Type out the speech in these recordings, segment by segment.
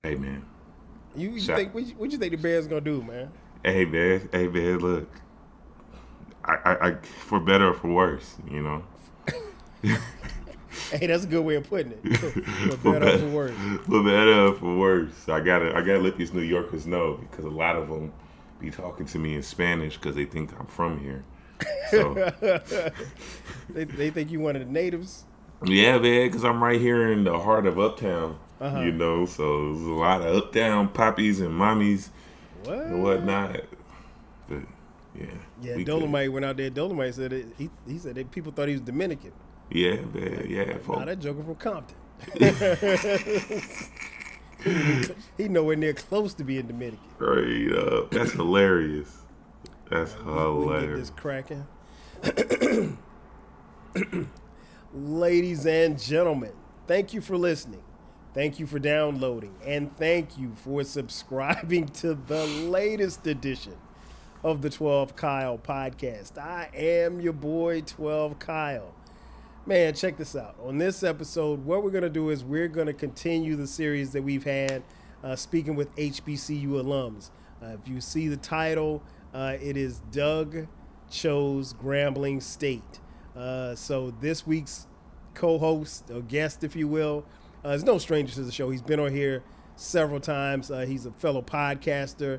Hey man, You shot. think what you think the Bears gonna do, man? Hey man. Look, I for better or for worse, Hey, that's a good way of putting it. For for better or better, for worse. for better or for worse. I gotta let these New Yorkers know because a lot of them be talking to me in Spanish because they think I'm from here. So They think you one of the natives. yeah, man, because I'm right here in the heart of Uptown. Uh huh. So there's a lot of Uptown poppies and mommies and What? whatnot. But yeah, Yeah, we good. Dolomite went out there. Dolomite said he said that people thought he was Dominican. Yeah, man. Yeah, Nah, folk. that joker from Compton. he nowhere near close to being Dominican. Straight up. That's hilarious. All That's right, we can get hilarious. this cracking. Ladies and gentlemen, thank you for listening. Thank you for downloading. And thank you for subscribing to the latest edition of the 12 Kyle podcast. I am your boy, 12 Kyle. Man, check this out. On this episode, what we're going to do is we're going to continue the series that we've had speaking with HBCU alums. If you see the title, it is Doug Chose Grambling State. So this week's co-host or guest, if you will, is no stranger to the show. He's been on here several times. He's a fellow podcaster.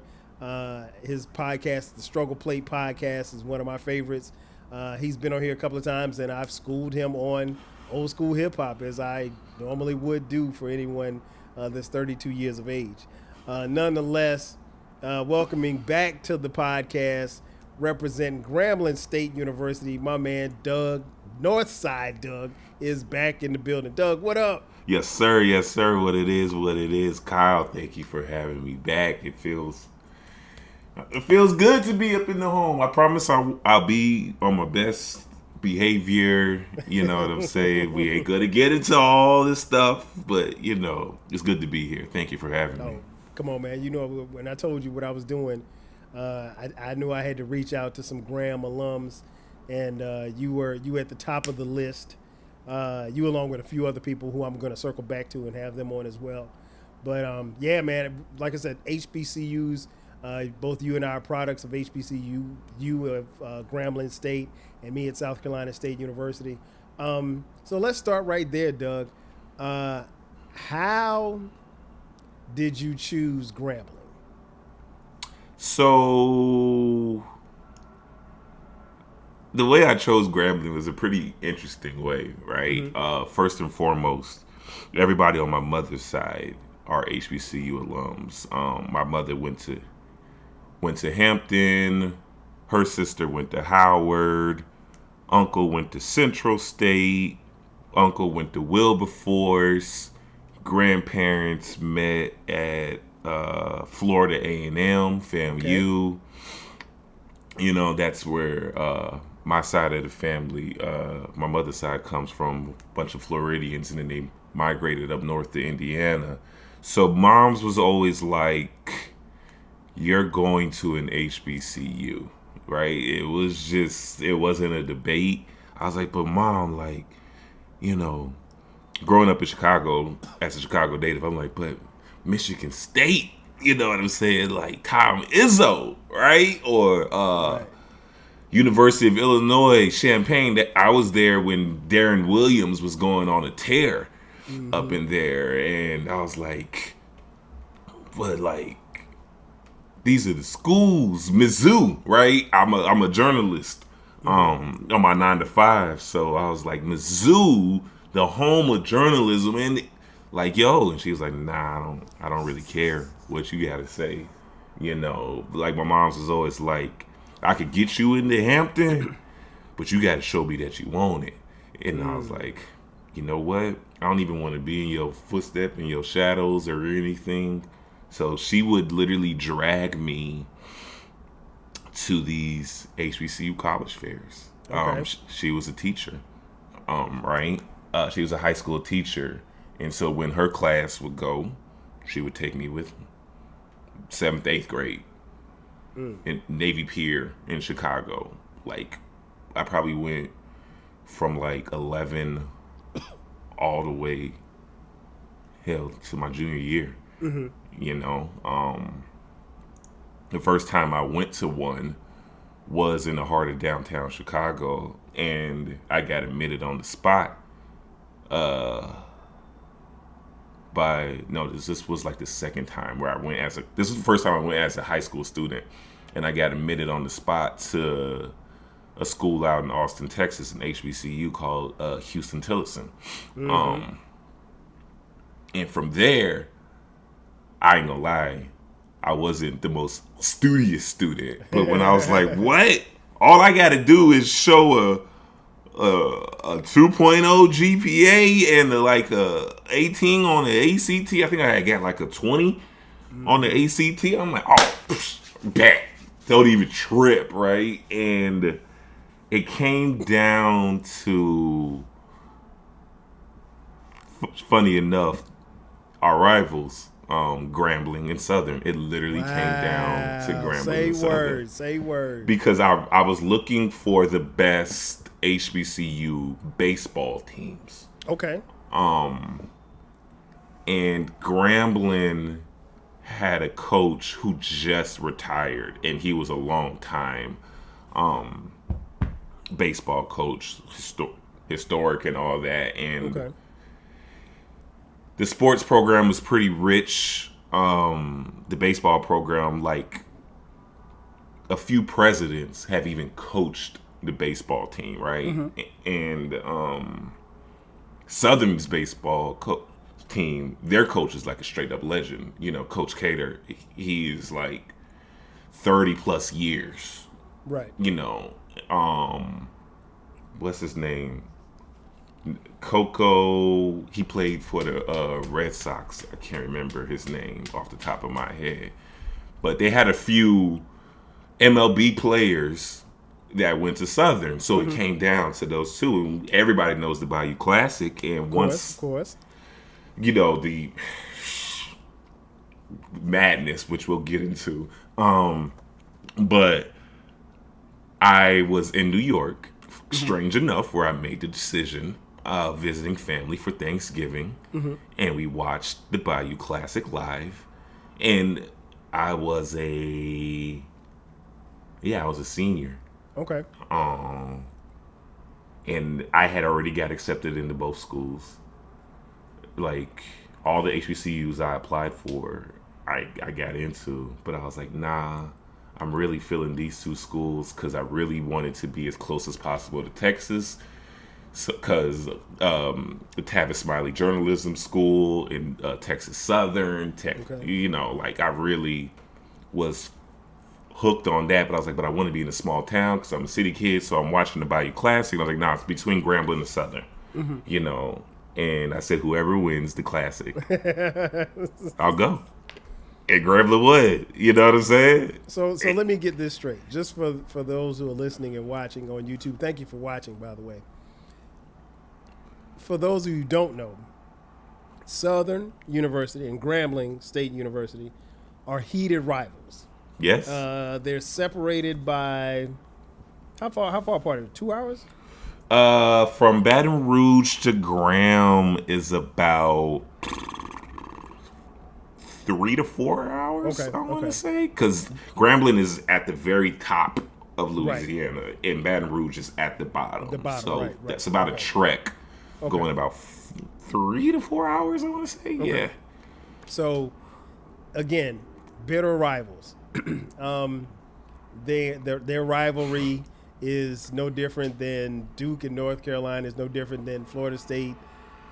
His podcast, the Struggle Plate Podcast, is one of my favorites. He's been on here a couple of times, and I've schooled him on old school hip hop, as I normally would do for anyone that's 32 years of age. Nonetheless, welcoming back to the podcast, representing Grambling State University, my man Doug, Northside Doug, is back in the building. Doug, what up? Yes, sir. Yes, sir. What it is, what it is. Kyle, thank you for having me back. It feels good to be up in the home. I promise I'll be on my best behavior. You know what I'm saying? We ain't gonna get into all this stuff, but it's good to be here. Thank you for having me. Oh, come on, man. You know, when I told you what I was doing, I knew I had to reach out to some Graham alums, and you at the top of the list. You along with a few other people who I'm going to circle back to and have them on as well. But yeah, man, like I said, HBCUs. Both you and I are products of HBCU. You of Grambling State, and me at South Carolina State University. So let's start right there, Doug. How did you choose Grambling? So the way I chose Grambling was a pretty interesting way, right? Mm-hmm. First and foremost, everybody on my mother's side are HBCU alums. My mother went to Hampton. Her sister went to Howard. Uncle went to Central State. Uncle went to Wilberforce. Grandparents met at Florida A&M, Okay. FAMU. That's where my side of the family, my mother's side, comes from. A bunch of Floridians, and then they migrated up north to Indiana. So mom's was always like, you're going to an HBCU, right? It wasn't a debate. I was like, but mom, like, you know, growing up in Chicago as a Chicago native, I'm like, but Michigan State, you know what I'm saying? Like Tom Izzo, right? Or Right. University of Illinois, Champaign. That I was there when Darren Williams was going on a tear up Mm-hmm. in there, and I was like, but like these are the schools. Mizzou, right? I'm a journalist Mm-hmm. on my 9 to 5, so I was like, Mizzou, the home of journalism, and like, yo, and she was like, nah, I don't really care what you gotta say. Like my mom's was always like, I could get you into Hampton, but you gotta show me that you want it. And I was Mm. like, you know what? I don't even want to be in your footstep, in your shadows or anything. So she would literally drag me to these HBCU college fairs. Okay. She was a teacher, right? She was a high school teacher, and so when her class would go, she would take me with seventh, eighth grade Mm. in Navy Pier in Chicago. Like, I probably went from like 11 all the way, hell, to my junior year. You know, the first time I went to one was in the heart of downtown Chicago, and I got admitted on the spot. Uh, by no, this was like the second time where I went as a. This was the first time I went as a high school student, and I got admitted on the spot to a school out in Austin, Texas, an HBCU called Houston Tillotson. And from there, I ain't gonna lie, I wasn't the most studious student. But when I was like, what? All I got to do is show a 2.0 GPA and like a 18 on the ACT. I think I had got like a 20 on the ACT. I'm like, oh, bet. Don't even trip, right? And it came down to, funny enough, our rivals, Grambling and Southern. It literally came down to Grambling and Southern. Say word. Because I was looking for the best HBCU baseball teams. Okay. And Grambling had a coach who just retired, and he was a long time baseball coach, historic and all that. And the sports program was pretty rich. The baseball program, like a few presidents have even coached the baseball team, right? And Southern's baseball team, their coach is like a straight up legend. You know, Coach Cater, he's like 30 plus years. Right. You know, what's his name? Coco, he played for the Red Sox. I can't remember his name off the top of my head. But they had a few MLB players that went to Southern. So it came down to those two. Everybody knows the Bayou Classic. And of course. You know, the madness, which we'll get into. But I was in New York, strange enough, where I made the decision visiting family for Thanksgiving, and we watched the Bayou Classic live, and I was a senior. Okay. And I had already got accepted into both schools. Like all the HBCUs I applied for, I got into, but I was like, nah, I'm really feeling these two schools because I really wanted to be as close as possible to Texas. Because the Tavis Smiley Journalism School in Texas Southern, you know, like I really was hooked on that. But I was like, but I want to be in a small town because I'm a city kid. So I'm watching the Bayou Classic. And I was like, nah, it's between Grambling and Southern, you know. And I said, whoever wins the Classic, I'll go. And Grambling would, you know what I'm saying? So let me get this straight. Just for those who are listening and watching on YouTube, thank you for watching, by the way. For those of you who don't know, Southern University and Grambling State University are heated rivals. Yes. They're separated by how far apart are they? 2 hours? From Baton Rouge to Graham is about 3 to 4 hours. Okay, I want to say, because Grambling is at the very top of Louisiana, and Baton Rouge is at the bottom. So that's about a trek. Going about 3 to 4 hours, I want to say. Okay. Yeah. So, again, bitter rivals. Their rivalry is no different than Duke and North Carolina. Is no different than Florida State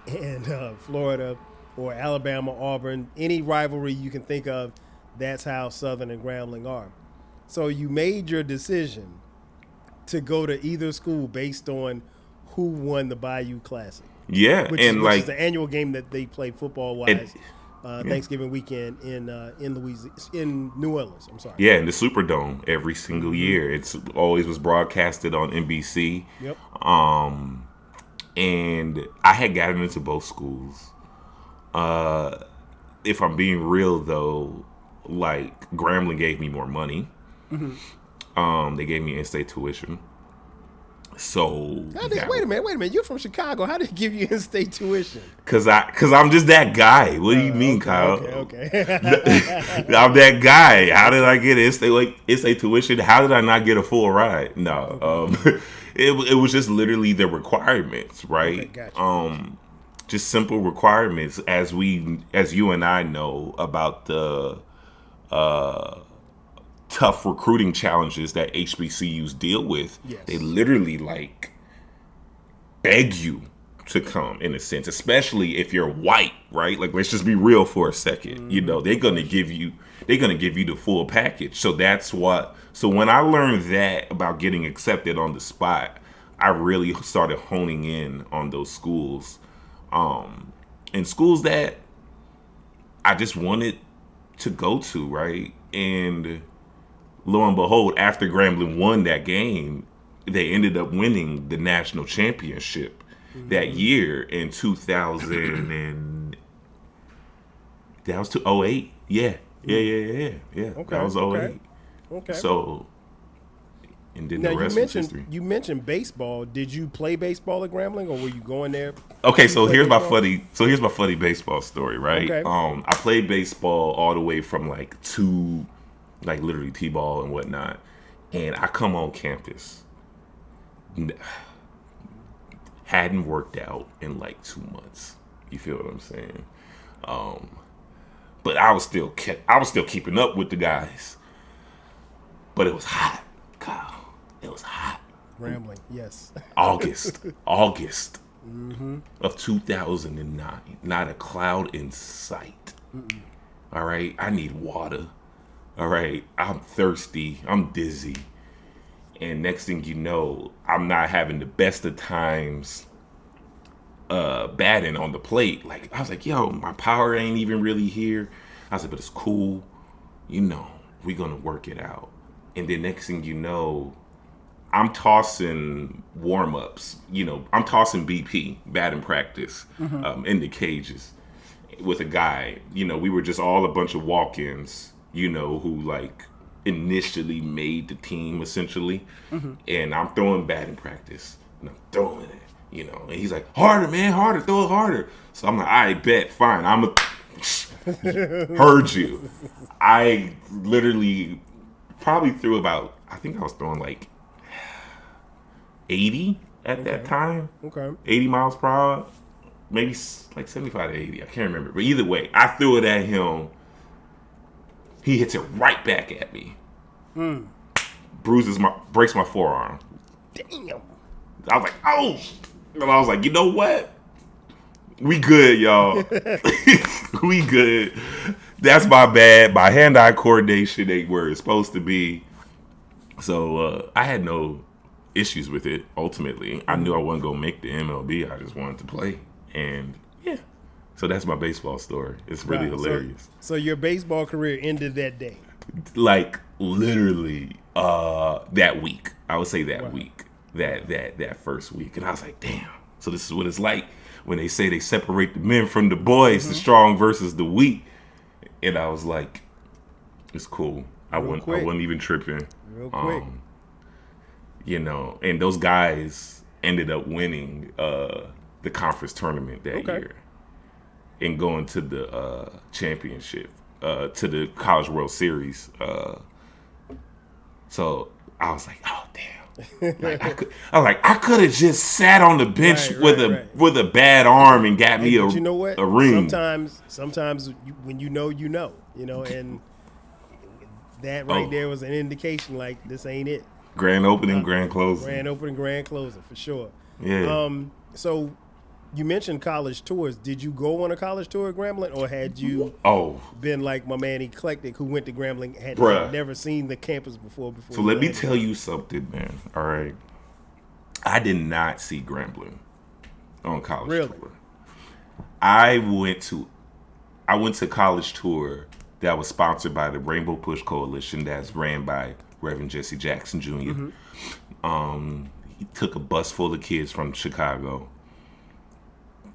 and Florida, or Alabama, Auburn. Any rivalry you can think of, that's how Southern and Grambling are. So you made your decision to go to either school based on who won the Bayou Classic. Yeah, which is the annual game that they play football-wise Thanksgiving weekend in New Orleans. I'm sorry. Yeah, in the Superdome every single year. It's always was broadcasted on NBC. Yep. And I had gotten into both schools. If I'm being real though, like Grambling gave me more money. They gave me in-state tuition. So Wait a minute. You're from Chicago. How did it give you in-state tuition? Cause I'm just that guy. What do you mean, Kyle? Okay. I'm that guy. How did I get in-state tuition? How did I not get a full ride? No, it was just literally the requirements, right? Okay, gotcha. Just simple requirements, as you and I know about the tough recruiting challenges that HBCUs deal with. Yes. They literally like beg you to come, in a sense, especially if you're white, right? Like, let's just be real for a second. Mm-hmm. You know, they're gonna give you the full package. So so when I learned that about getting accepted on the spot, I really started honing in on those schools, and schools that I just wanted to go to, right? And lo and behold, after Grambling won that game, they ended up winning the national championship that year in 2000 and that was 2008. Yeah. Okay, That was 2008. Okay. So, and then Now the rest was history. you mentioned baseball. Did you play baseball at Grambling, or were you going there? Okay, so here's my baseball? funny baseball story, right? Okay. I played baseball all the way from like literally t-ball and whatnot, and I come on campus, hadn't worked out in like 2 months. You feel what I'm saying? But I was still keeping up with the guys. But it was hot, Kyle. It was hot. Grambling, yes. August of 2009. Not a cloud in sight. All right, I need water. All right, I'm thirsty. I'm dizzy. And next thing you know, I'm not having the best of times batting on the plate. Like, I was like, yo, my power ain't even really here. I said, but it's cool. You know, we're going to work it out. And then next thing you know, I'm tossing warm-ups. You know, I'm tossing BP, batting practice, in the cages with a guy. You know, we were just all a bunch of walk-ins, you know, who like initially made the team essentially. And I'm throwing batting practice and I'm throwing it, you know, and he's like, harder, man, harder, throw it harder. So I'm like, I bet, fine. Heard you. I literally probably threw about, I think I was throwing like 80 at that time. Okay. 80 miles per hour. Maybe like 75 to 80. I can't remember. But either way, I threw it at him. He hits it right back at me. Breaks my forearm. Damn. I was like, oh. And I was like, you know what? We good, y'all. We good. That's my bad. My hand-eye coordination ain't where it's supposed to be. So I had no issues with it, ultimately. I knew I wasn't going to make the MLB. I just wanted to play. And, yeah. So that's my baseball story. It's really hilarious. So your baseball career ended that day? Like, literally that week. I would say that week. That first week. And I was like, damn. So this is what it's like when they say they separate the men from the boys, the strong versus the weak. And I was like, it's cool. I wasn't even tripping. Real quick. You know, and those guys ended up winning the conference tournament that year and going to the championship, to the College World Series. So I was like, oh damn. Like I could have just sat on the bench with a bad arm and got me but you know what? a ring. Sometimes when you know, and that right there was an indication like this ain't it. Grand opening, grand closing. Grand opening, grand closing for sure. Yeah. So you mentioned college tours. Did you go on a college tour at Grambling, or had you been like my man Eclectic, who went to Grambling, had never seen the campus before? So let me tell you something, man. All right, I did not see Grambling on college tour. I went to college tour that was sponsored by the Rainbow Push Coalition, that's ran by Reverend Jesse Jackson Jr. He took a bus full of kids from Chicago,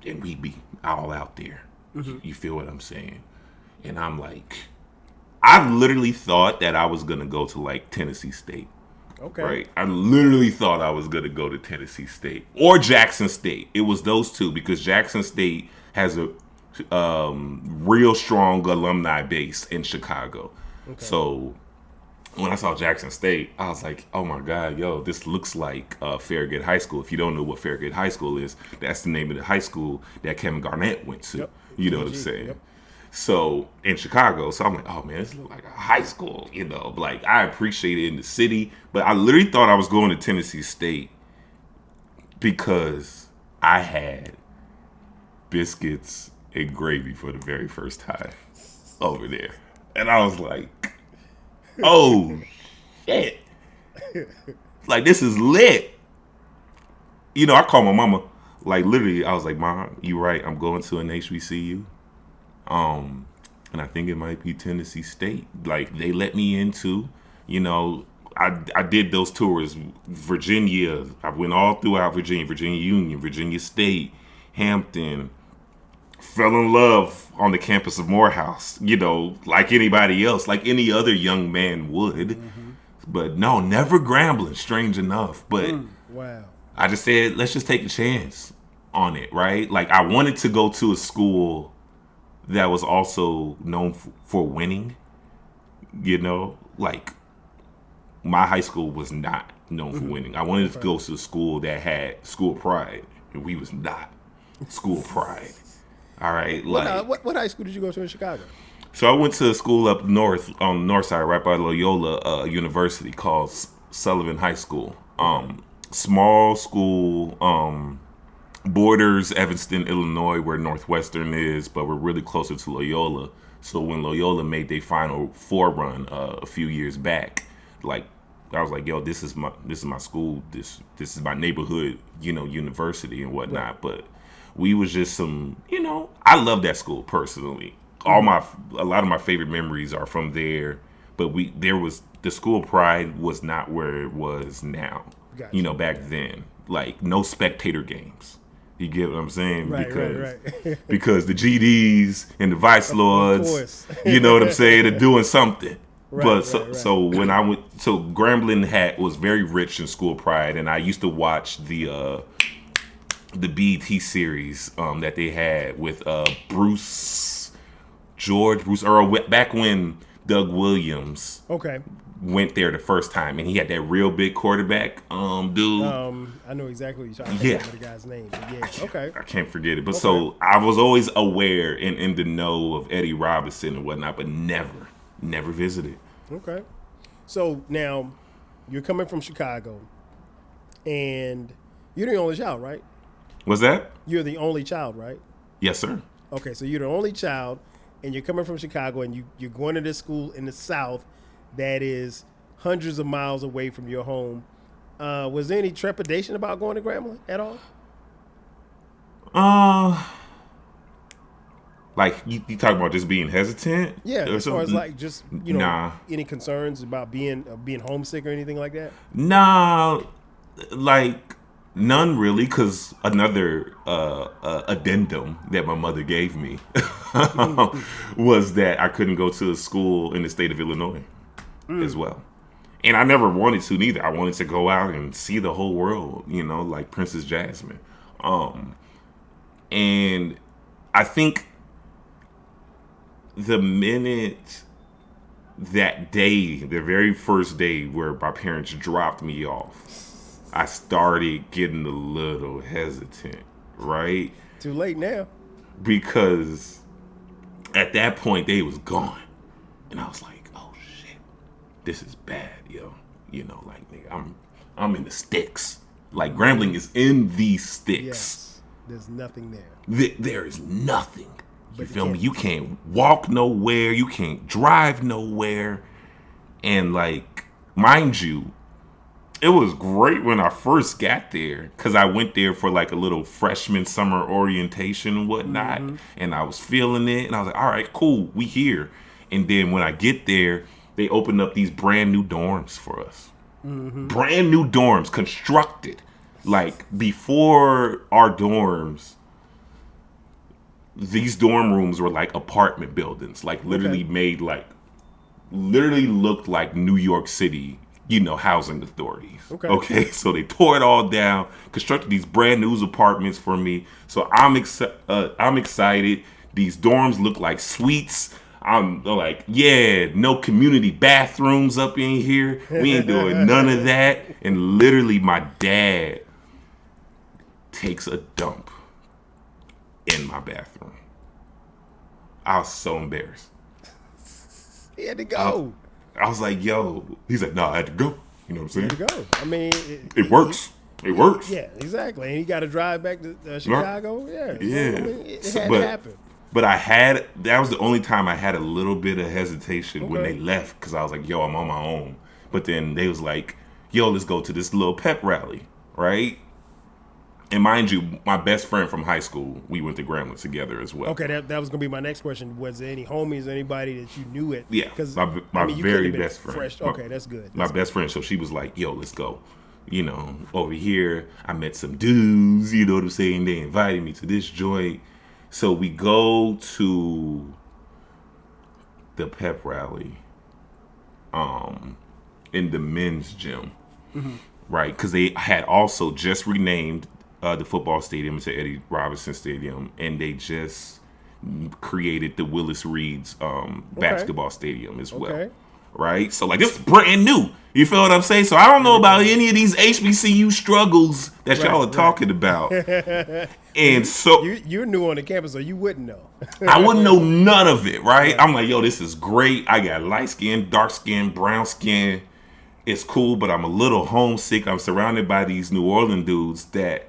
and we'd be all out there. You feel what I'm saying? And I'm like, I literally thought that I was gonna go to like Tennessee State Okay. Right? I literally thought I was going to go to Tennessee State or Jackson State. It was those two because Jackson State has a real strong alumni base in Chicago. Okay. So when I saw Jackson State, I was like, oh my God, yo, this looks like Farragut High School. If you don't know what Farragut High School is, that's the name of the high school that Kevin Garnett went to. Yep. You know what I'm saying? Yep. So in Chicago, so I'm like, oh man, this looks like a high school, you know. Like I appreciate it in the city, but I literally thought I was going to Tennessee State because I had biscuits and gravy for the very first time over there, and I was like, oh shit, like this is lit. You know, I called my mama. Like literally, I was like, Mom, you right? I'm going to an HBCU. And I think it might be Tennessee State. Like they let me into, you know, I did those tours, Virginia. I went all throughout Virginia, Virginia Union, Virginia State, Hampton. Fell in love on the campus of Morehouse, you know, like anybody else, like any other young man would. Mm-hmm. But no, never Grambling, strange enough. But wow. I just said, let's just take a chance on it, right? Like I wanted to go to a school that was also known for winning, you know, like my high school was not known for winning. I wanted to go to a school that had school pride, and we was not school pride. All right, like what high school did you go to in Chicago? So I went to a school up north on the north side, right by Loyola University, called Sullivan High School. Small school. Borders Evanston, Illinois, where Northwestern is, but we're really closer to Loyola. So when Loyola made their Final Four run a few years back, like I was like, yo, this is my school, this is my neighborhood, you know, university and whatnot. Right. But we was just some, you know, I love that school personally. Mm-hmm. A lot of my favorite memories are from there. But the school pride was not where it was now. Gotcha. You know, back then, like no spectator games. You get what I'm saying? Right, right. Because the GDs and the vice lords, you know what I'm saying, are doing something. Right, but so when I went, so Grambling was very rich in school pride, and I used to watch the BET series that they had with Bruce Earl, back when Doug Williams went there the first time, and he had that real big quarterback dude. I know exactly what you're talking about. The guy's name. But I can't forget it. But so I was always aware and in the know of Eddie Robinson and whatnot, but never visited. Okay. So now you're coming from Chicago, and you're the only child, right? What's that? You're the only child, right? Yes, sir. Okay, so you're the only child, and you're coming from Chicago, and you're going to this school in the South that is hundreds of miles away from your home. Was there any trepidation about going to Grambling at all? Like you talking about just being hesitant? Yeah, as far as like just any concerns about being homesick or anything like that? Nah, like none really, because another addendum that my mother gave me was that I couldn't go to a school in the state of Illinois as well. And I never wanted to neither. I wanted to go out and see the whole world, you know, like Princess Jasmine. And I think the minute that day, the very first day where my parents dropped me off, I started getting a little hesitant, right? Too late now. Because at that point, they was gone. And I was like, oh, shit, this is bad, yo. You know, like, nigga, I'm in the sticks. Like, Grambling is in the sticks. Yes, there's nothing there. There is nothing. You feel me? You can't walk nowhere. You can't drive nowhere. And, like, mind you, it was great when I first got there because I went there for like a little freshman summer orientation and whatnot. Mm-hmm. And I was feeling it. And I was like, all right, cool, we here. And then when I get there, they opened up these brand new dorms for us. Mm-hmm. Brand new dorms constructed. Like before our dorms, these dorm rooms were like apartment buildings. Like literally made like, literally looked like New York City housing authorities. Okay. Okay, so they tore it all down, constructed these brand new apartments for me. So I'm excited. These dorms look like suites. I'm like, yeah, no community bathrooms up in here. We ain't doing none of that. And literally, my dad takes a dump in my bathroom. I was so embarrassed. He had to go. I was like, yo. He's like, no, I had to go. You know what I'm saying? He had to go. I mean, it works. It works. Yeah, exactly. And he got to drive back to Chicago. Yeah. Yeah. I mean, it had to happen. But that was the only time I had a little bit of hesitation when they left, because I was like, yo, I'm on my own. But then they was like, yo, let's go to this little pep rally, right? And mind you, my best friend from high school, we went to Grambling together as well. Okay, that was going to be my next question. Was there any homies, anybody that you knew it? Yeah, my very best friend. Okay, that's good. My best friend, so she was like, yo, let's go. Over here, I met some dudes, you know what I'm saying? They invited me to this joint. So we go to the pep rally in the men's gym, right? Because they had also just renamed the football stadium to Eddie Robinson Stadium, and they just created the Willis Reed's basketball stadium as well. Okay. Right? So, like, this is brand new. You feel what I'm saying? So, I don't know about any of these HBCU struggles that y'all are talking about. And so... You're new on the campus, so you wouldn't know. I wouldn't know none of it, right? I'm like, yo, this is great. I got light skin, dark skin, brown skin. It's cool, but I'm a little homesick. I'm surrounded by these New Orleans dudes that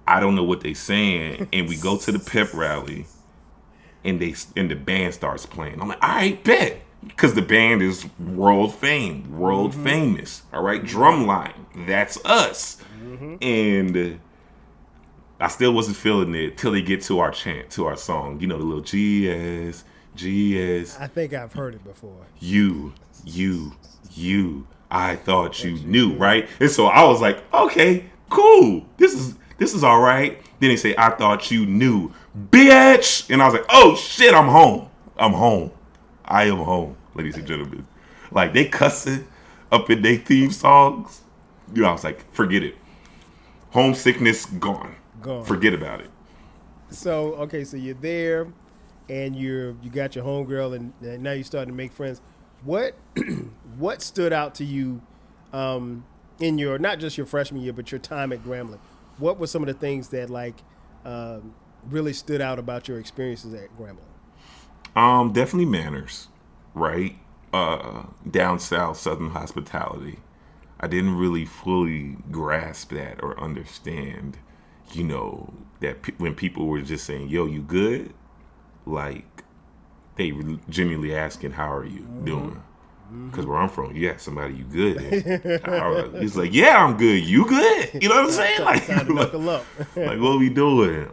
I don't know what they're saying. And we go to the pep rally, and the band starts playing. I'm like, all right, bet. Because the band is world famous, all right? Drumline, that's us. And I still wasn't feeling it till they get to our chant, to our song. The little GS. I think I've heard it before. You, I thought you knew, right? And so I was like, okay, cool. This is all right. Then they say, I thought you knew, bitch. And I was like, oh, shit, I'm home. I am home, ladies and gentlemen. Like, they cussing up in their theme songs. I was like, forget it. Homesickness, gone. Forget about it. So you're there, and you got your homegirl, and now you're starting to make friends. What stood out to you in your, not just your freshman year, but your time at Grambling? What were some of the things that really stood out about your experiences at Grambling? Definitely manners, right? Down south, Southern hospitality. I didn't really fully grasp that or understand, that when people were just saying, yo, you good? Like, they were genuinely asking, how are you doing? Because where I'm from, you ask somebody, you good? He's like, yeah, I'm good. You good? You know what I'm saying? Like, like, what we doing?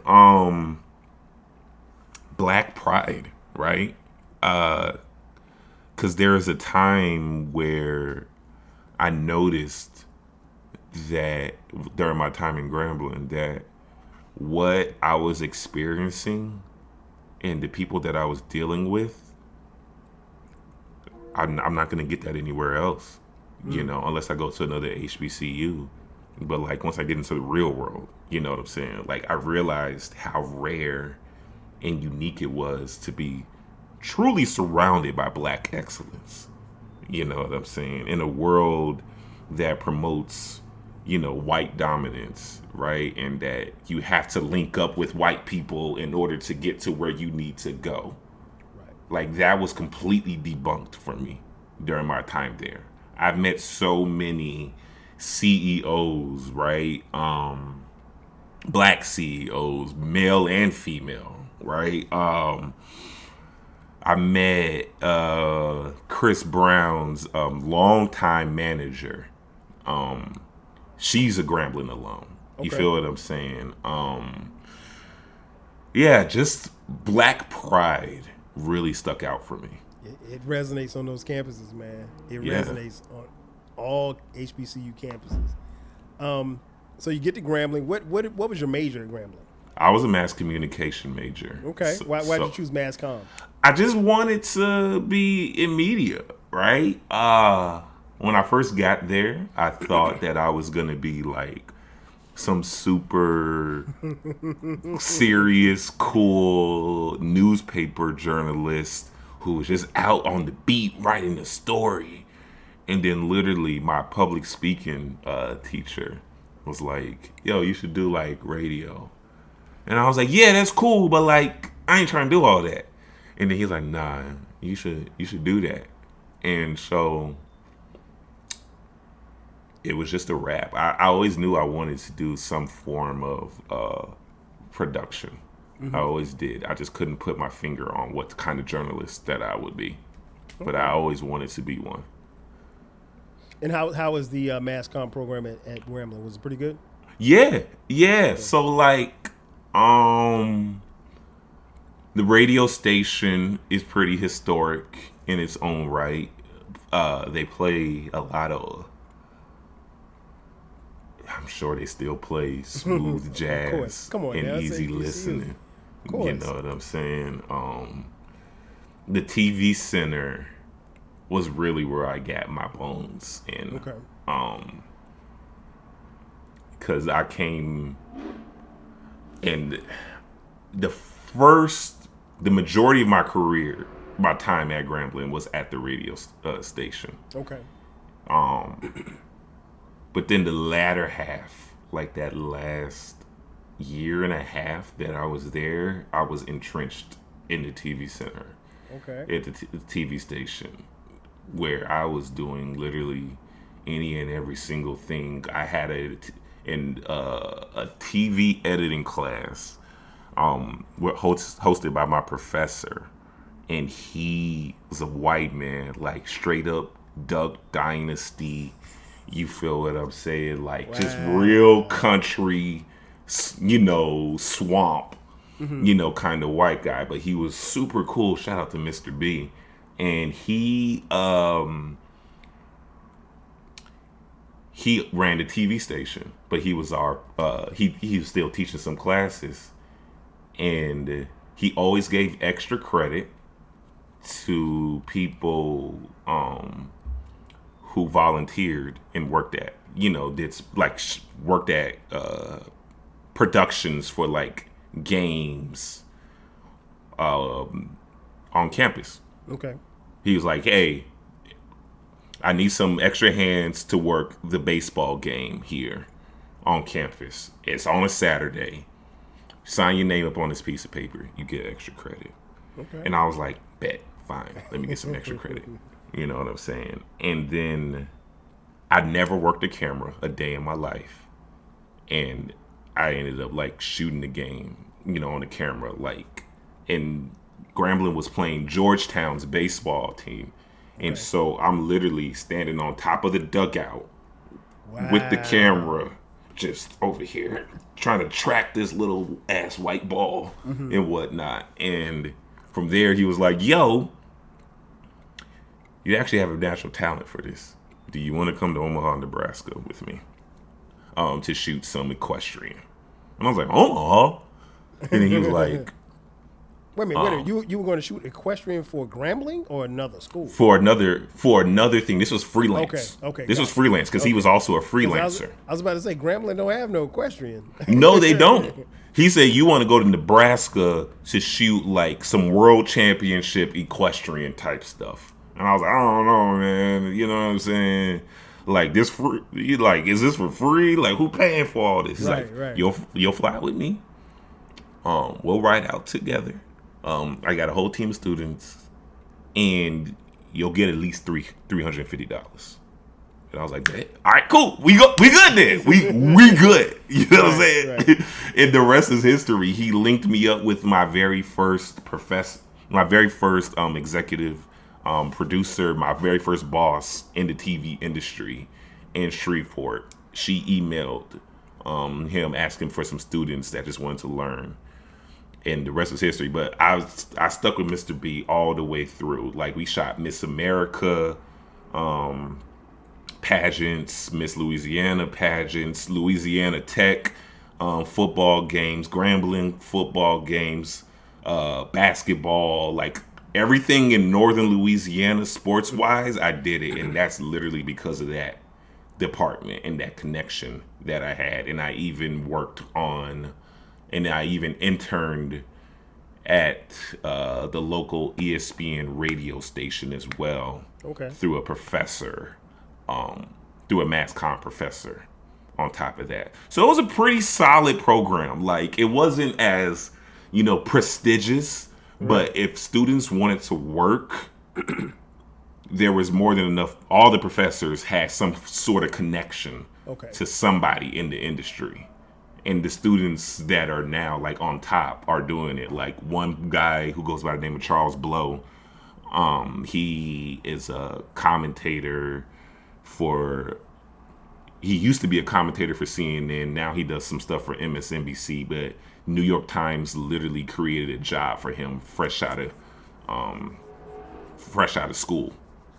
Black pride, right? Because there is a time where I noticed that during my time in Grambling that what I was experiencing and the people that I was dealing with, I'm not going to get that anywhere else, unless I go to another HBCU. But like once I get into the real world, you know what I'm saying? Like I realized how rare and unique it was to be truly surrounded by Black excellence. You know what I'm saying? In a world that promotes, white dominance, right? And that you have to link up with white people in order to get to where you need to go. Right. Like that was completely debunked for me during my time there. I've met so many CEOs, right? Black CEOs, male and female, right? I met Chris Brown's longtime manager. She's a Grambling alum. You feel what I'm saying? Yeah, just Black pride really stuck out for me. It resonates on those campuses, man. It resonates on all HBCU campuses. So you get to Grambling. What was your major at Grambling? I was a mass communication major. Okay. Why did you choose mass comm? I just wanted to be in media, right? when I first got there, I thought that I was gonna be like some super serious, cool newspaper journalist who was just out on the beat writing a story. And then literally my public speaking teacher was like, yo, you should do like radio. And I was like, yeah, that's cool, but like I ain't trying to do all that. And then he's like, nah, you should do that. And so it was just a wrap. I always knew I wanted to do some form of production. I always did. I just couldn't put my finger on what kind of journalist that I would be. But I always wanted to be one. And how was the mass comm program at Grambling? Was it pretty good? Yeah. So like, the radio station is pretty historic in its own right. They play a lot of. I'm sure they still play smooth jazz Come on, and now, easy HBCUs. listening. Of course. You know what I'm saying? The TV center was really where I got my bones in. Okay. Because I came and the majority of my career, my time at Grambling was at the radio station. Okay. But then the latter half, like that last year and a half that I was there, I was entrenched in the TV center. Okay. At the TV station, where I was doing literally any and every single thing. I had a TV editing class, hosted by my professor, and he was a white man, like straight up Duck Dynasty. You feel what I'm saying? Like just real country, swamp, kind of white guy. But he was super cool. Shout out to Mr. B. And he ran the TV station, but he was he was still teaching some classes, and he always gave extra credit to people who volunteered and worked at worked at productions for like games on campus. Okay. He was like, hey, I need some extra hands to work the baseball game here on campus. It's on a Saturday. Sign your name up on this piece of paper. You get extra credit. Okay. And I was like, bet, fine. Let me get some extra credit. You know what I'm saying? And then I never worked a camera a day in my life. And I ended up like shooting the game, on the camera. Like, and Grambling was playing Georgetown's baseball team. And so I'm literally standing on top of the dugout with the camera just over here trying to track this little ass white ball and whatnot. And from there, he was like, yo, you actually have a natural talent for this. Do you want to come to Omaha, Nebraska with me to shoot some equestrian? And I was like, Omaha? And then he was like, Wait a minute. You were going to shoot equestrian for Grambling or another school? For another thing. This was freelance. Okay. This was freelance because he was also a freelancer. I was about to say Grambling don't have no equestrian. No, they don't. He said you want to go to Nebraska to shoot like some world championship equestrian type stuff. And I was like, I don't know, man. You know what I'm saying? Like this free? Like, is this for free? Like, who paying for all this? Right. You'll fly with me. We'll ride out together. I got a whole team of students, and you'll get at least $350. And I was like, all right, cool. We good then. We good. You know what I'm saying? Right. And the rest is history. He linked me up with my very first professor, my very first executive producer, my very first boss in the TV industry in Shreveport. She emailed him asking for some students that just wanted to learn. And the rest was history. But I stuck with Mr. B all the way through. Like, we shot Miss America pageants, Miss Louisiana pageants, Louisiana Tech football games, Grambling football games, basketball, like everything in northern Louisiana, sports wise, I did it, and that's literally because of that department and that connection that I had. And I even interned at the local ESPN radio station as well. Okay. Through a professor, through a mass comm professor. On top of that, so it was a pretty solid program. Like, it wasn't as, prestigious, but if students wanted to work, there was more than enough. All the professors had some sort of connection to somebody in the industry. And the students that are now like on top are doing it. Like, one guy who goes by the name of Charles Blow, he is a commentator he used to be a commentator for CNN. Now he does some stuff for MSNBC, but New York Times literally created a job for him fresh out of school.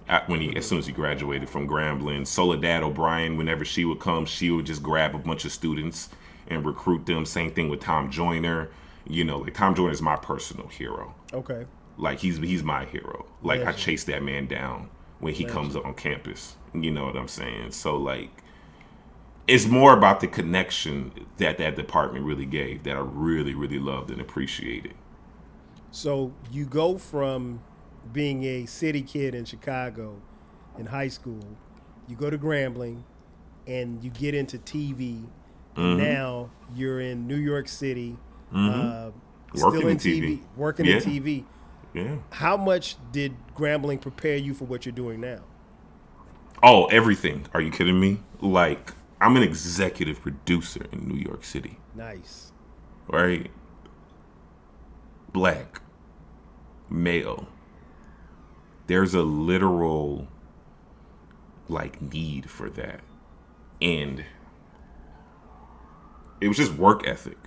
As soon as he graduated from Grambling. Soledad O'Brien, whenever she would come, she would just grab a bunch of students and recruit them. Same thing with Tom Joyner. Like, Tom Joyner is my personal hero. Okay. Like, he's my hero. Like, I chase that man down when he comes on campus. You know what I'm saying? So, like, it's more about the connection that department really gave that I really, really loved and appreciated. So you go from being a city kid in Chicago in high school, you go to Grambling, and you get into TV. And now you're in New York City, still in TV, working in TV. Yeah. How much did Grambling prepare you for what you're doing now? Oh, everything. Are you kidding me? Like, I'm an executive producer in New York City. Nice. Right? Black. Male. There's a literal, like, need for that. And it was just work ethic.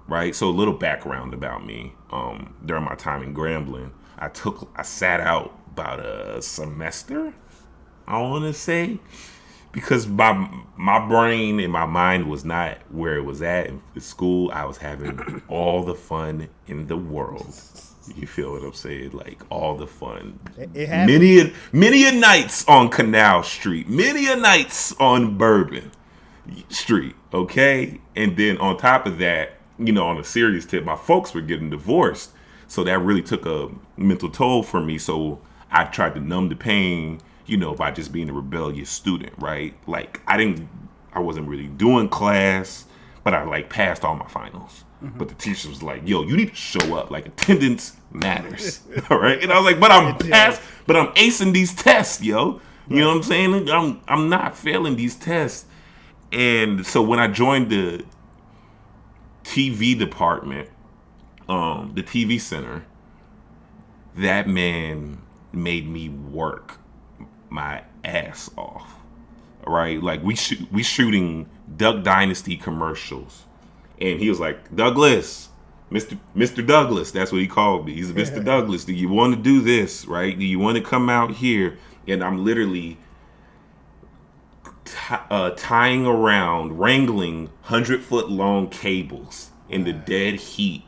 Right? So a little background about me. During my time in Grambling, I sat out about a semester, I want to say. Because my brain and my mind was not where it was at in school. I was having all the fun in the world. You feel what I'm saying? Like, all the fun. Many a nights on Canal Street. Many a nights on Bourbon Street. Okay? And then on top of that, on a serious tip, my folks were getting divorced. So that really took a mental toll for me. So I tried to numb the pain, by just being a rebellious student, right? Like, I wasn't really doing class, but I, like, passed all my finals. Mm-hmm. But the teacher was like, yo, you need to show up. Like, attendance matters. All right? And I was like, but I'm acing these tests, yo. You know what I'm saying? I'm not failing these tests. And so when I joined the TV department, the TV center, that man made me work my ass off. Right? Like, we shooting Duck Dynasty commercials, and he was like, Douglas, Mr. Douglas, that's what he called me. He's Mr. Douglas. Do you want to do this? Right? Do you want to come out here? And I'm literally tying around, wrangling 100-foot long cables in the dead heat.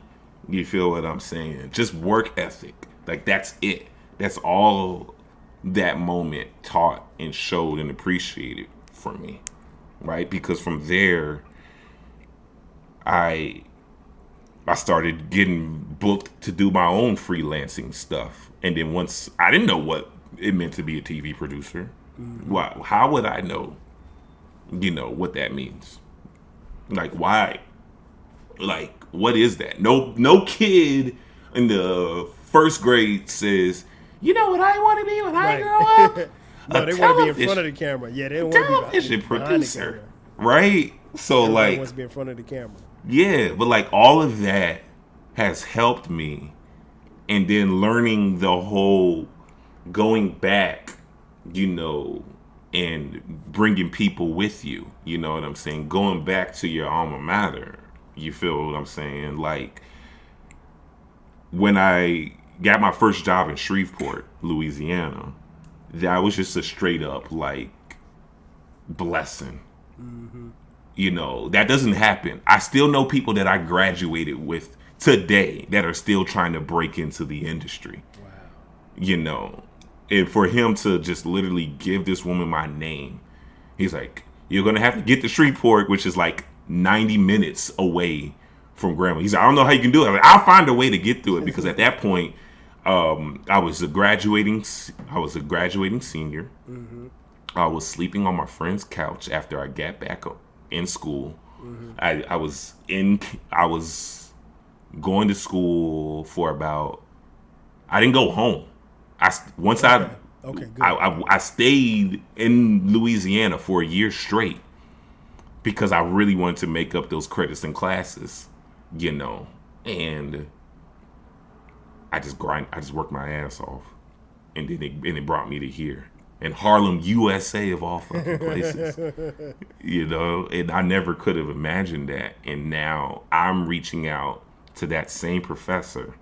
You feel what I'm saying? Just work ethic. Like, that's it. That's all that moment taught and showed and appreciated for me, right? Because from there, I started getting booked to do my own freelancing stuff. And then once, I didn't know what it meant to be a TV producer. Mm-hmm. How would I know, what that means? Like, why? Like, what is that? No kid in the first grade says, you know what I want to be when I grow up? No, they want to be in front of the camera. Yeah, they don't want to be television producer, right? So everybody wants to be in front of the camera. Yeah, but like, all of that has helped me, and then learning the whole going back, and bringing people with you. You know what I'm saying? Going back to your alma mater. You feel what I'm saying? Like, when I got my first job in Shreveport, Louisiana, that was just a straight up, like, blessing. Mm-hmm. That doesn't happen. I still know people that I graduated with today that are still trying to break into the industry. you know, and for him to just literally give this woman my name, he's like, you're going to have to get to Shreveport, which is like 90 minutes away from Grambling. He's like, I don't know how you can do it. I'm like, I'll find a way to get through it, because at that point, I was a graduating senior. Mm-hmm. I was sleeping on my friend's couch after I got back in school. Mm-hmm. I was going to school for about. I didn't go home. Okay, good. I stayed in Louisiana for a year straight because I really wanted to make up those credits and classes, you know, and I just worked my ass off, and then it brought me to here in Harlem, USA, of all fucking places, you know, and I never could have imagined that, and now I'm reaching out to that same professor,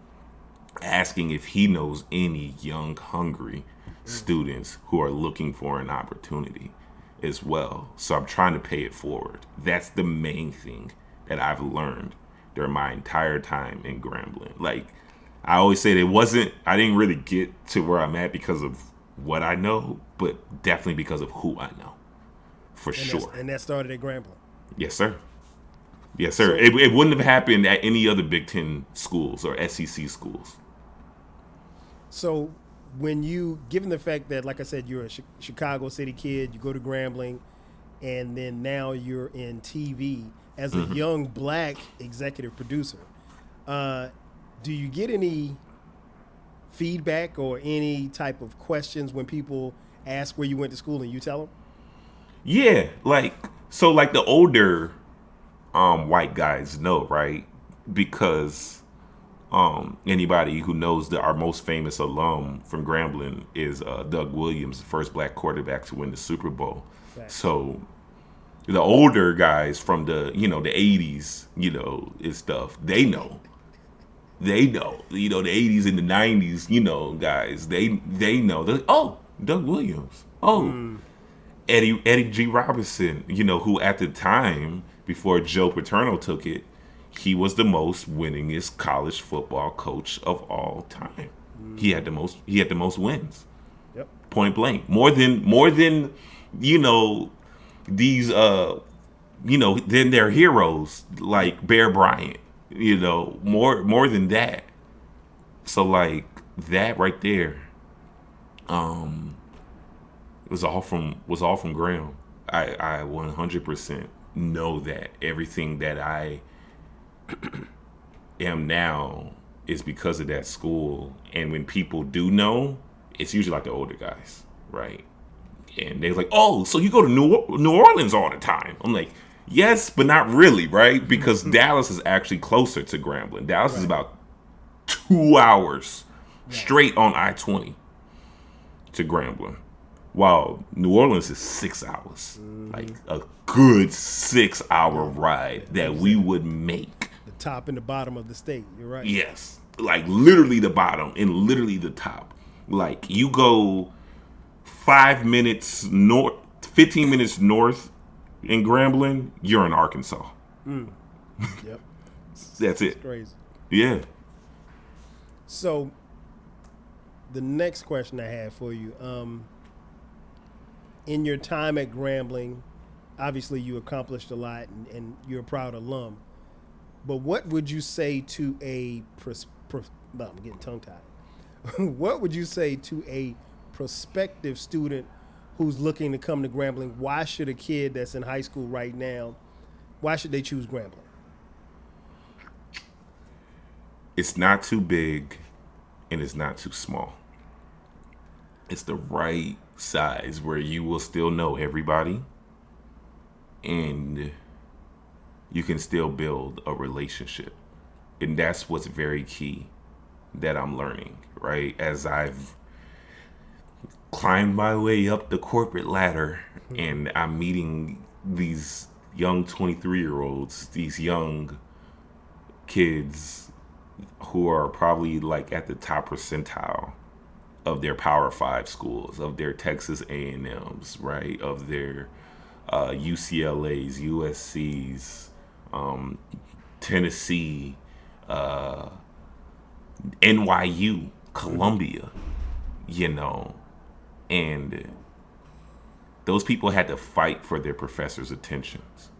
asking if he knows any young, hungry students who are looking for an opportunity as well. So I'm trying to pay it forward. That's the main thing that I've learned during my entire time in Grambling. Like, I always say I didn't really get to where I'm at because of what I know, but definitely because of who I know, for sure. And that started at Grambling. Yes, sir. Yes, sir. So, it wouldn't have happened at any other Big Ten schools or SEC schools. So when given the fact that, like I said, you're a Chicago City kid, you go to Grambling, and then now you're in TV as a young black executive producer, do you get any feedback or any type of questions when people ask where you went to school and you tell them? Yeah, like the older white guys know, right? Because anybody who knows that our most famous alum from Grambling is Doug Williams, the first black quarterback to win the Super Bowl. Right. So the older guys from the 80s, and stuff, they know. They know, the 80s and the 90s, guys, they know. They're like, oh, Doug Williams. Oh, Eddie G. Robinson, who at the time, before Joe Paterno took it, he was the most winningest college football coach of all time. He had the most wins. Yep. Point blank. More than these than their heroes like Bear Bryant. More than that. So like that right there, was all from Graham. I 100% know that everything that I am now is because of that school. And when people do know, it's usually like the older guys, right? And they're like, oh, so you go to New Orleans all the time. I'm like, yes, but not really, right? Because Dallas is actually closer to Grambling. Dallas is about 2 hours straight on I-20 to Grambling, while New Orleans is 6 hours. Like a good 6-hour ride that we would make. The top and the bottom of the state. You're right. Yes, like literally the bottom and literally the top. Like you go 5 minutes north, 15 minutes north in Grambling, you're in Arkansas. Yep. That's it. Crazy. Yeah. So the next question I have for you, in your time at Grambling, obviously you accomplished a lot and you're a proud alum, but what would you say to I'm getting tongue-tied. What would you say to a prospective student who's looking to come to Grambling? Why should a kid that's in high school right now, why should they choose Grambling? It's not too big and it's not too small. It's the right size where you will still know everybody and you can still build a relationship. And that's what's very key that I'm learning, right? As I've climbed my way up the corporate ladder and I'm meeting these young 23-year-olds, these young kids who are probably like at the top percentile of their Power 5 schools, of their Texas A&Ms, right? Of their UCLAs, USCs, Tennessee, NYU, Columbia. you know, and those people had to fight for their professors' attentions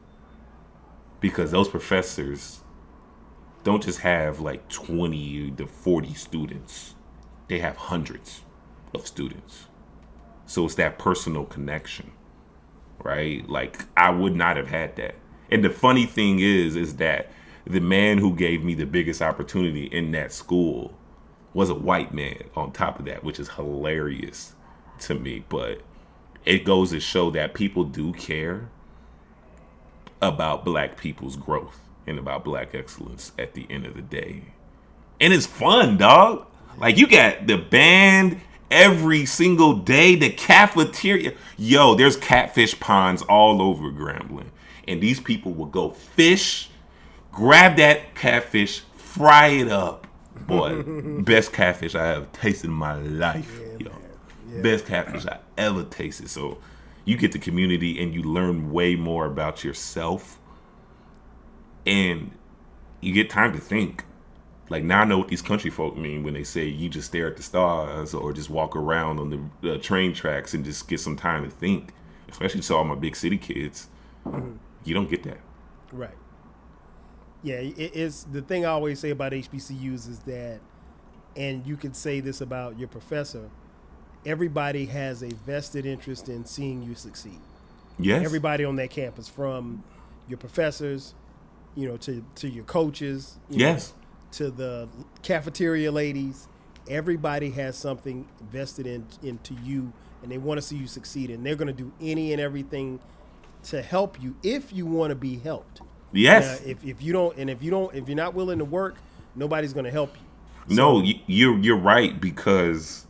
because those professors don't just have like 20 to 40 students. They have hundreds of students. So it's that personal connection, right? Like I would not have had that. And the funny thing is that the man who gave me the biggest opportunity in that school was a white man on top of that, which is hilarious to me. But it goes to show that people do care about black people's growth and about black excellence at the end of the day. And it's fun, dog. Like you got the band every single day, the cafeteria. Yo, there's catfish ponds all over Grambling. And these people will go fish, grab that catfish, fry it up. Boy, best catfish I ever tasted in my life. Yeah, Yo. Yeah. Best catfish I ever tasted. So you get the community and you learn way more about yourself. And you get time to think. Like now I know what these country folk mean when they say you just stare at the stars or just walk around on the train tracks and just get some time to think. Especially to all my big city kids. Mm-hmm. You don't get that. Right. Yeah, it's the thing I always say about HBCUs is that, and you can say this about your professor, everybody has a vested interest in seeing you succeed. Yes. Everybody on that campus, from your professors, to your coaches, yes, to the cafeteria ladies, everybody has something vested into you, and they want to see you succeed, and they're going to do any and everything to help you if you want to be helped. Yes. If you're not willing to work, nobody's going to help you. So, no, you're right, because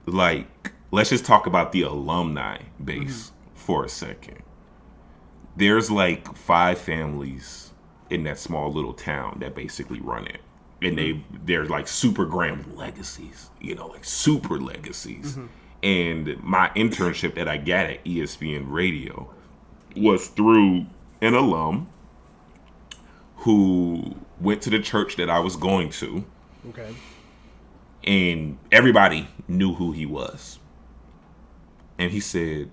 like let's just talk about the alumni base for a second. There's like 5 families in that small little town that basically run it. And they're like super grand legacies, like super legacies. Mm-hmm. And my internship that I got at ESPN Radio was through an alum who went to the church that I was going to. Okay. And everybody knew who he was. And he said,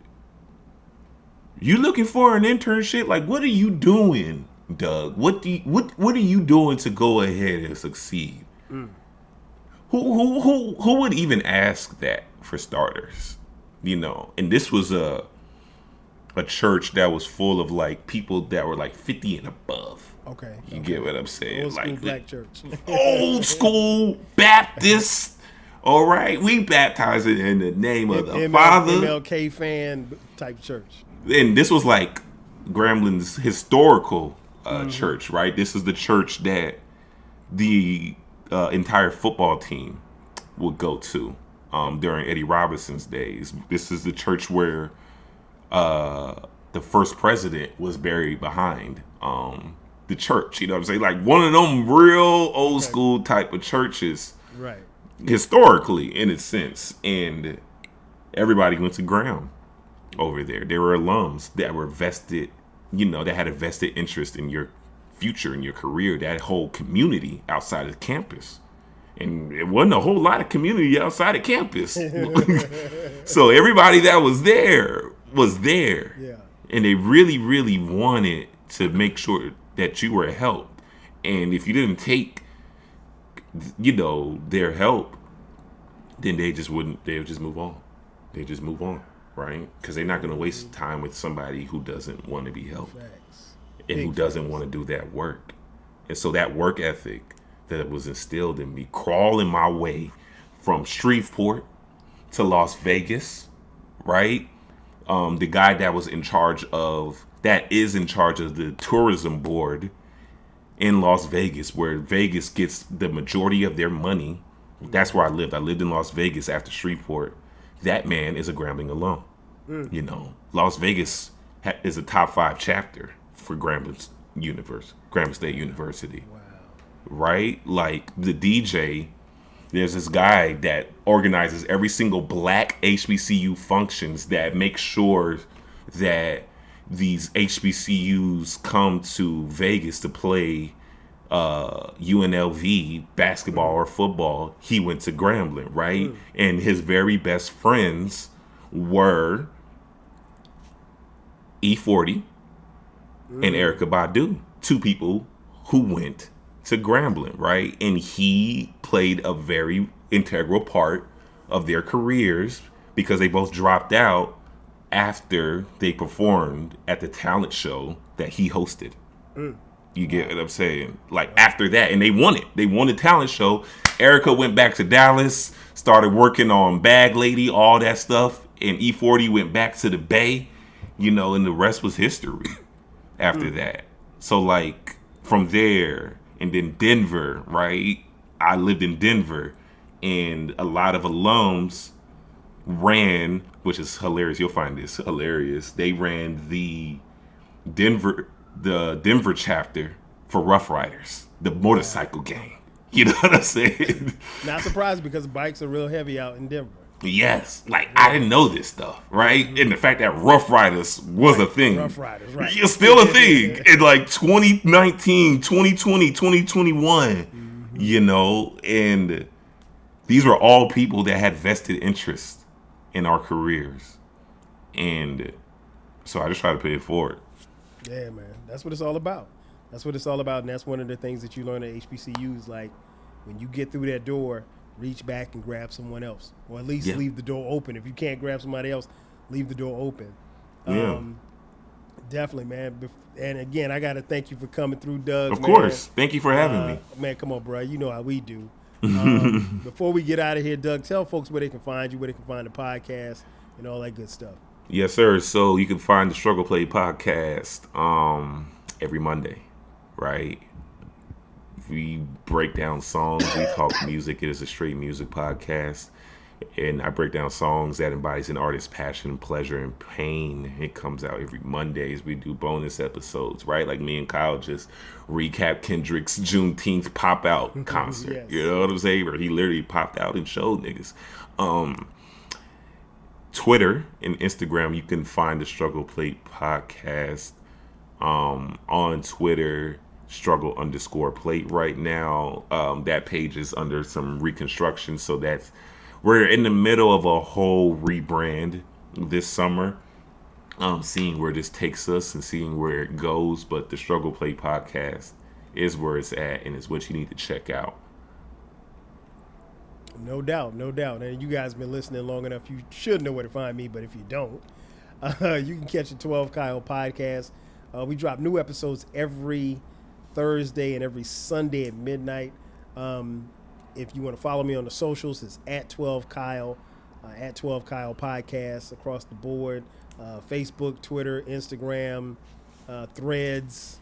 "You looking for an internship? Like, what are you doing, Doug? What are you doing to go ahead and succeed?" Mm. Who would even ask that, for starters? And this was a church that was full of like people that were like 50 and above. Okay. You get what I'm saying? Old school like black church. Old school Baptist. All right. We baptize it in the name of the Father. MLK fan type church. And this was like Grambling's historical church, right? This is the church that the entire football team would go to during Eddie Robinson's days. This is the church where the first president was buried behind the church. You know what I'm saying? Like one of them real old school type of churches. Right. Historically, in a sense. And everybody went to Graham over there. There were alums that were vested, that had a vested interest in your future, in your career, that whole community outside of campus. And it wasn't a whole lot of community outside of campus. So everybody that was there was there. Yeah. And they really, really wanted to make sure that you were helped. And if you didn't take, their help, then they would just move on. They just move on, right? Because they're not going to waste time with somebody who doesn't want to be helped. Facts. And who doesn't want to do that work. And so that work ethic that was instilled in me, crawling my way from Shreveport to Las Vegas, right? The guy that is in charge of the tourism board in Las Vegas, where Vegas gets the majority of their money. That's where I lived. I lived in Las Vegas after Shreveport. That man is a Grambling alum. Las Vegas is a top 5 chapter for Grambling State University. Wow. Right? Like the DJ, there's this guy that organizes every single black HBCU functions that make sure that these HBCUs come to Vegas to play UNLV basketball or football, he went to Grambling, right? And his very best friends were E40 and Erica Badu, two people who went to Grambling, right? And he played a very integral part of their careers because they both dropped out after they performed at the talent show that he hosted. You get what I'm saying? Like after that, and they won it. They won the talent show. Erica went back to Dallas, started working on Bag Lady, all that stuff, and E40 went back to the Bay, and the rest was history after that. So like from there, and then Denver, right? I lived in Denver, and a lot of alums ran, which is hilarious. You'll find this hilarious. They ran the Denver chapter for Rough Riders, the motorcycle gang. You know what I'm saying? Not surprised because bikes are real heavy out in Denver. Yes. Like, I didn't know this stuff, right? And the fact that Rough Riders was a thing. Rough Riders, right. It's still a thing in like 2019, 2020, 2021, and these were all people that had vested interest in our careers. And so I just try to pay it forward. Yeah, man. That's what it's all about. That's what it's all about. And that's one of the things that you learn at HBCUs. Like, when you get through that door, reach back and grab someone else. Or at least leave the door open. If you can't grab somebody else, leave the door open. Definitely, man. And again, I got to thank you for coming through, Doug. Of course. Thank you for having me. Man, come on, bro. You know how we do. Before we get out of here, Doug, tell folks where they can find you, where they can find the podcast, and all that good stuff. Yes, sir. So you can find the Struggle Play podcast every Monday, right? We break down songs. We talk music. It is a straight music podcast. And I break down songs that embodies an artist's passion, pleasure, and pain. It comes out every Mondays. We do bonus episodes, right? Like me and Kyle just recap Kendrick's Juneteenth pop-out concert. Yes. You know what I'm saying? Where he literally popped out and showed niggas. Twitter and Instagram, you can find the Struggle Plate podcast on Twitter, struggle_plate right now. That page is under some reconstruction, so we're in the middle of a whole rebrand this summer. Seeing where this takes us and seeing where it goes, but the Struggle Plate podcast is where it's at, and it's what you need to check out. No doubt, no doubt. And you guys been listening long enough, you should know where to find me. But if you don't, you can catch the 12 Kyle podcast. We drop new episodes every Thursday and every Sunday at midnight. If you want to follow me on the socials, it's at 12 Kyle, at 12 Kyle podcast across the board. Facebook, Twitter, Instagram, Threads,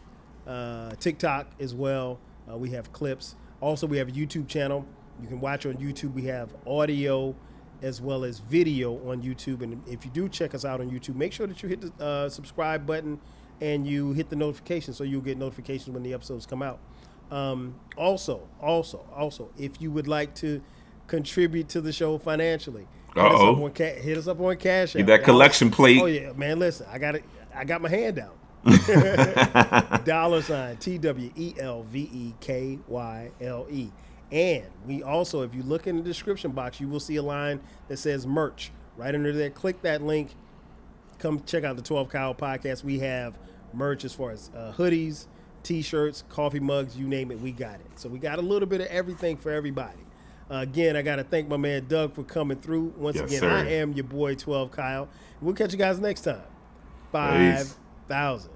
TikTok as well. We have clips. Also, we have a YouTube channel. You can watch on YouTube. We have audio as well as video on YouTube. And if you do check us out on YouTube, make sure that you hit the subscribe button and you hit the notification so you'll get notifications when the episodes come out. Also, if you would like to contribute to the show finaנייally, hit us up on Cash App. Get that collection plate. Oh yeah, man. Listen, I got my hand out. $TWELVEKYLE. And we also, if you look in the description box, you will see a line that says merch. Right under there, click that link. Come check out the 12 Kyle podcast. We have merch as far as hoodies, T-shirts, coffee mugs, you name it, we got it. So we got a little bit of everything for everybody. Again, I got to thank my man Doug for coming through. Once again, sir. I am your boy 12 Kyle. We'll catch you guys next time. 5,000.